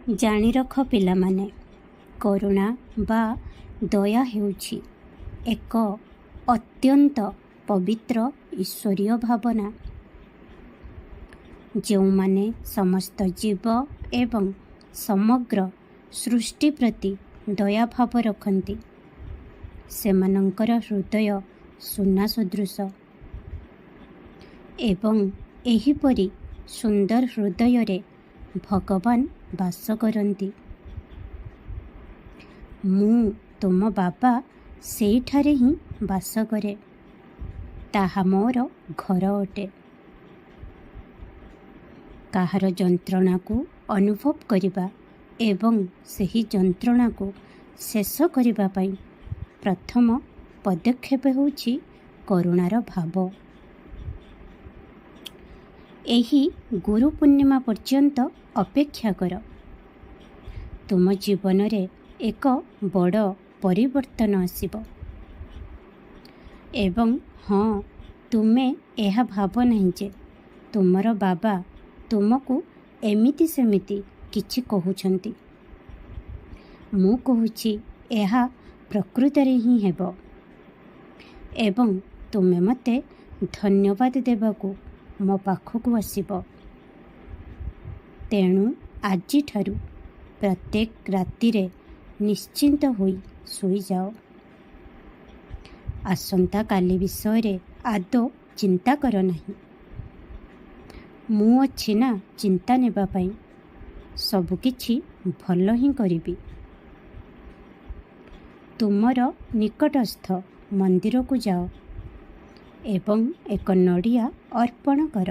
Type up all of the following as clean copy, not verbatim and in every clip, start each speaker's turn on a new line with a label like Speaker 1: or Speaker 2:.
Speaker 1: ଜାଣି ରଖ ପିଲାମାନେ, କରୁଣା ବା ଦୟା ହେଉଛି ଏକ ଅତ୍ୟନ୍ତ ପବିତ୍ର ଈଶ୍ୱରୀୟ ଭାବନା। ଯେଉଁମାନେ ସମସ୍ତ ଜୀବ ଏବଂ ସମଗ୍ର ସୃଷ୍ଟି ପ୍ରତି ଦୟାଭାବ ରଖନ୍ତି, ସେମାନଙ୍କର ହୃଦୟ ସୁନା ସଦୃଶ ଏବଂ ଏହିପରି ସୁନ୍ଦର ହୃଦୟରେ ଭଗବାନ ବାସ କରନ୍ତି। ମୁଁ ତୁମ ବାବା ସେଇଠାରେ ହିଁ ବାସ କରେ। ତାହା ମୋର ଘର ଅଟେ। କାହାର ଯନ୍ତ୍ରଣାକୁ ଅନୁଭବ କରିବା ଏବଂ ସେହି ଯନ୍ତ୍ରଣାକୁ ଶେଷ କରିବା ପାଇଁ ପ୍ରଥମ ପଦକ୍ଷେପ ହେଉଛି କରୁଣାର ଭାବ। ଏହି ଗୁରୁ ପୂର୍ଣ୍ଣିମା ପର୍ଯ୍ୟନ୍ତ ଅପେକ୍ଷା କର। ତୁମ ଜୀବନରେ ଏକ ବଡ଼ ପରିବର୍ତ୍ତନ ଆସିବ। ଏବଂ ହଁ, ତୁମେ ଏହା ଭାବ ନାହିଁ ଯେ ତୁମର ବାବା ତୁମକୁ ଏମିତି ସେମିତି କିଛି କହୁଛନ୍ତି। ମୁଁ କହୁଛି ଏହା ପ୍ରକୃତରେ ହିଁ ହେବ ଏବଂ ତୁମେ ମୋତେ ଧନ୍ୟବାଦ ଦେବାକୁ ମୋ ପାଖକୁ ଆସିବ। ତେଣୁ ଆଜିଠାରୁ ପ୍ରତ୍ୟେକ ରାତିରେ ନିଶ୍ଚିନ୍ତ ହୋଇ ଶୋଇଯାଅ। ଆସନ୍ତାକାଲି ବିଷୟରେ ଆଦୌ ଚିନ୍ତା କର ନାହିଁ। ମୁଁ ଅଛି ନା ଚିନ୍ତା ନେବା ପାଇଁ। ସବୁକିଛି ଭଲ ହିଁ କରିବି। ତୁମର ନିକଟସ୍ଥ ମନ୍ଦିରକୁ ଯାଅ ଏବଂ ଏକ ନଡ଼ିଆ ଅର୍ପଣ କର।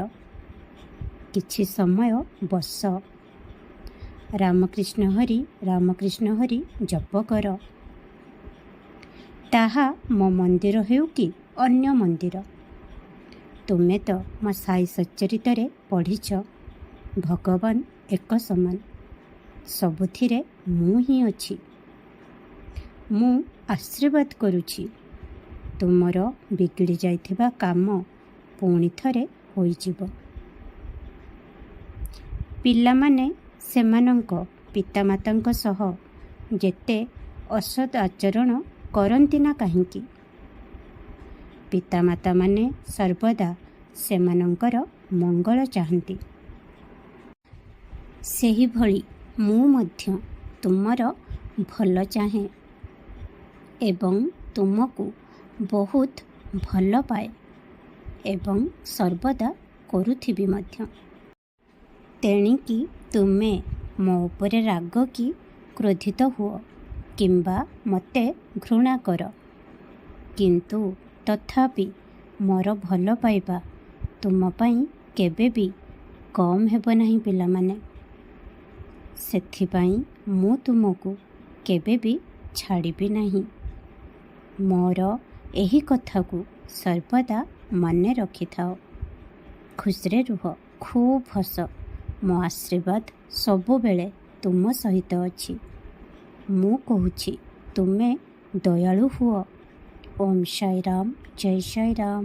Speaker 1: କିଛି ସମୟ ବସ। ରାମକୃଷ୍ଣ ହରି ଜପ କର। ତାହା ମୋ ମନ୍ଦିର ହେଉ କି ଅନ୍ୟ ମନ୍ଦିର। ତୁମେ ତ ମୋ ସାଇ ସଚ୍ଚରିତରେ ପଢ଼ିଛ, ଭଗବାନ ଏକ ସମାନ। ସବୁଥିରେ ମୁଁ ହିଁ ଅଛି। ମୁଁ ଆଶୀର୍ବାଦ କରୁଛି ତୁମର ବିଗିଡ଼ି ଯାଇଥିବା କାମ ପୁଣି ଥରେ ହୋଇଯିବ। ପିଲାମାନେ ସେମାନଙ୍କ ପିତାମାତାଙ୍କ ସହ ଯେତେ ଅସତ୍ ଆଚରଣ କରନ୍ତି ନା କାହିଁକି, ପିତାମାତାମାନେ ସର୍ବଦା ସେମାନଙ୍କର ମଙ୍ଗଳ ଚାହାନ୍ତି। ସେହିଭଳି ମୁଁ ମଧ୍ୟ ତୁମର ଭଲ ଚାହେଁ ଏବଂ ତୁମକୁ ବହୁତ ଭଲ ପାଏ ଏବଂ ସର୍ବଦା କରୁଥିବି ମଧ୍ୟ। ତେଣିକି ତୁମେ ମୋ ଉପରେ ରାଗ କି କ୍ରୋଧିତ ହୁଅ କିମ୍ବା ମୋତେ ଘୃଣା କର, କିନ୍ତୁ ତଥାପି ମୋର ଭଲ ପାଇବା ତୁମ ପାଇଁ କେବେ ବି କମ୍ ହେବ ନାହିଁ ପିଲାମାନେ। ସେଥିପାଇଁ ମୁଁ ତୁମକୁ କେବେ ବି ଛାଡ଼ିବି ନାହିଁ। ମୋର ଏହି କଥାକୁ ସର୍ବଦା ମନେ ରଖିଥାଅ। ଖୁସିରେ ରୁହ, ଖୁବ୍ ହସ। ମୋ ଆଶୀର୍ବାଦ ସବୁବେଳେ ତୁମ ସହିତ ଅଛି। ମୁଁ କହୁଛି ତୁମେ ଦୟାଳୁ ହୁଅ। ଓମ୍ ସାଇ ରାମ, ଜୟ ସାଇ ରାମ।